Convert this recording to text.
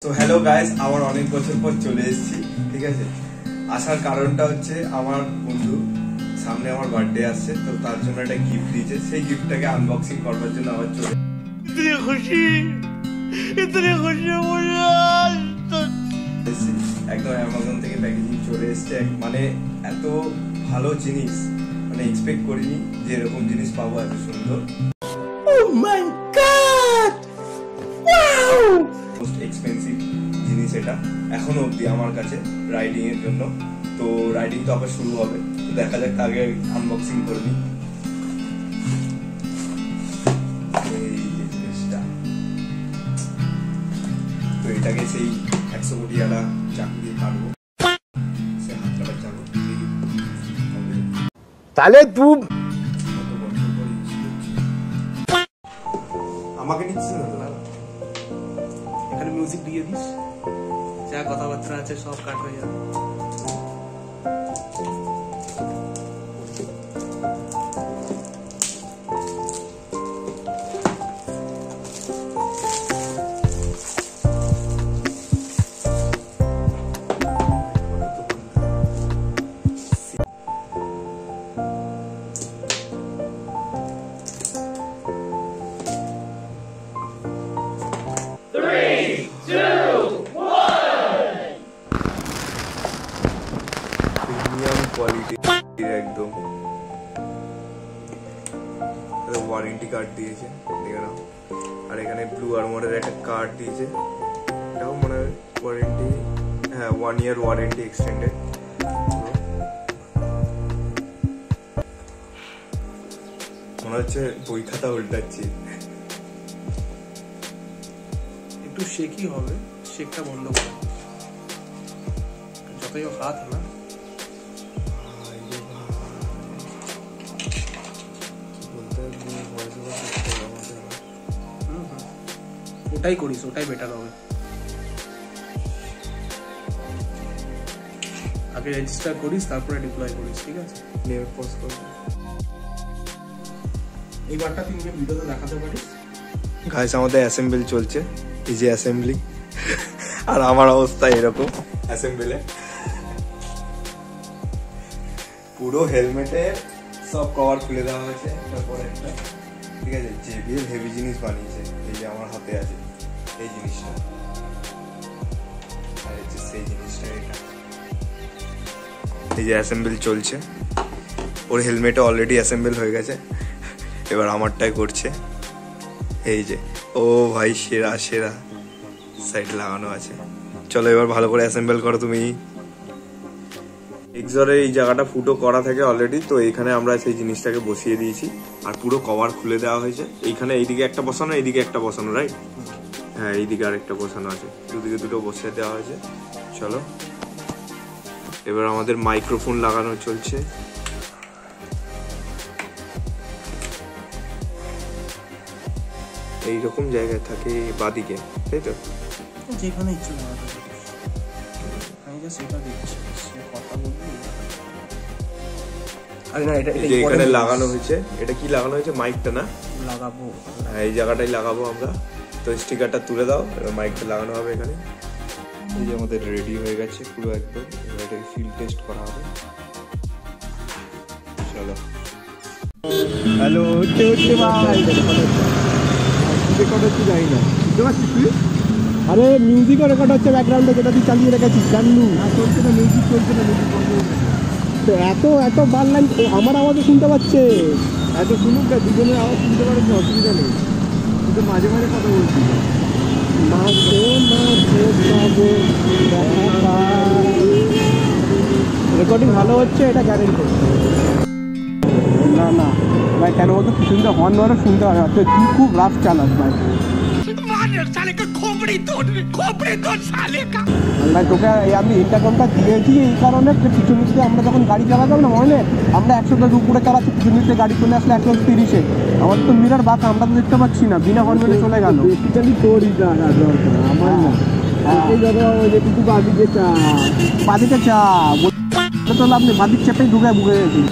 তো hello guys, আমার অনেক বছর পর চলে এসেছি। ঠিক আছে, আসার কারণটা হচ্ছে আমার বন্ধু সামনে আমার বার্থডে আসছে, তো তার জন্য একটা গিফট দিয়েছে। সেই গিফটটাকে আনবক্সিং করবার জন্য আবার চলে একদম অ্যামাজন থেকে প্যাকেজিং চলে এসছে। মানে এত ভালো জিনিস মানে এক্সপেক্ট করিনি যে এরকম জিনিস পাবো, এত সুন্দর। Oh my God! Wow! Most expensive জিনিস এটা এখনো অবধি আমার কাছে রাইডিং এর জন্য। তো রাইডিং তো আবার শুরু হবে, তো দেখা যাক, আগে আনবক্সিং করে নিই। এই যে জিনিসটা, তো এটাকে সেই 100 কোটি আলা চাকু দিয়ে কাটবো, সে হাত কাটার চাকু। তাহলে তুই আমাকে নিচ্ছিস না? এখানে মিউজিক দিয়ে দিস, যা কথাবার্তা আছে সব কাট হয়ে যাবে। একদম ওয়ারেন্টি কার্ড দিয়েছে, দেখে নাও। আর এখানে ব্লু আর্মরের একটা কার্ড দিয়েছে, এটাও মনে হয় ওয়ারেন্টি, হ্যাঁ 1 year ওয়ারেন্টি এক্সটেন্ডেড। মনে হচ্ছে বই খাতা উল্টাচ্ছি। একটু শেকই হবে, শেকটা বন্ধ করে যতই হাত না। ওটাই করিস, ওটাই বেটার হবে। আগে রেজিস্টার করিস, তারপরে ডিপ্লয় করিস, ঠিক আছে? নেট পজ কর। এইবারটা তুই ভিডিওতে দেখাতে পারিস। গাইস, আমাদের অ্যাসেম্বল চলছে, এই যে অ্যাসেম্বলি, আর আমার অবস্থা এরকম অ্যাসেম্বলে। পুরো হেলমেটের সব কভার খুলে দেওয়া হয়েছে একটার পর একটা। ঠিক আছে, JBL হেভি জিনিস বানিয়েছে। এই যে আমার হাতে আছে এই জিনিসটা, আর এই যে সেই জিনিসটা, এটা এই যে অ্যাসেম্বল চলছে। ওর হেলমেটে অলরেডি অ্যাসেম্বল হয়ে গেছে, এবার আমারটাই করছে। এই যে, ও ভাই সেরা সেরা সাইড লাগানো আছে। চলো এবার ভালো করে অ্যাসেম্বল করো তুমি। এক্সরের এই জায়গাটা ফুটো করা থাকে অলরেডি, তো এইখানে আমরা সেই জিনিসটাকে বসিয়ে দিয়েছি, আর পুরো কভার খুলে দেওয়া হয়েছে। এইখানে এইদিকে একটা বসানো, এইদিকে একটা বসানো, রাইট? হ্যাঁ, এইদিকে আর একটা বসানো আছে, দুদিকে দুটো বসিয়ে দেওয়া হয়েছে। চলো এবার আমাদের মাইক্রোফোন লাগানো চলছে। এইরকম জায়গায় থাকে বাদিকে, তাই তো? যেখানে ইচ্ছে আমি সেটা দেখছি, কথা বলবি। আরে না, এটা এখানে লাগানো হয়েছে। এটা কি লাগানো হয়েছে? মাইকটা না লাগাবো, হ্যাঁ এই জায়গাটাই লাগাবো আমরা। তো স্টিকারটা তুলে দাও, এবার মাইকটা লাগানো হবে এখানে। এই যে আমাদের রেডি হয়ে গেছে পুরো একদম। এবার এটাকে ফিল্ড টেস্ট করা হবে। চলো। হ্যালো, হচ্ছে ভাই রেকর্ড হচ্ছে, যাই না বুঝতে পারছিস তুই? আরে মিউজিকও রেকর্ড হচ্ছে ব্যাকগ্রাউন্ডে, যেটা তুই চালিয়ে রেখেছিস। জানলু চলছে না, মিউজিক চলছে না, মিউজিক বন্ধ হয়ে গেছে। তো এত বার লাইন আমার আওয়াজও শুনতে পাচ্ছে। এত শুনুক না, দুজনের আওয়াজ শুনতে পারে, অসুবিধা নেই, কিন্তু মাঝে মাঝে কথা বলছি। রেকর্ডিং ভালো হচ্ছে, এটা গ্যারেন্টি। না না ভাই, কেন বলতো শুনতে হর্ন ওরা শুনতে হবে। তুই খুব রাফ চালাস ভাই। তোকে আমি ইন্টারকমটা দিয়েছি এই কারণে, পিছন দিকে আমরা যখন গাড়ি চালাতাম না, মনে আমরা 100 উপরে চালাচ্ছি, পিছন দিকে গাড়ি চলে আসলে 130-এ। আমার তো মিরার বাঁকা, আমরা তো দেখতে পাচ্ছি না, বিনা হর্নে চলে গেল। আমার না, বাদিকে চা বলতে তো আপনি বাদিক চেপেই ঢুকে গেছি।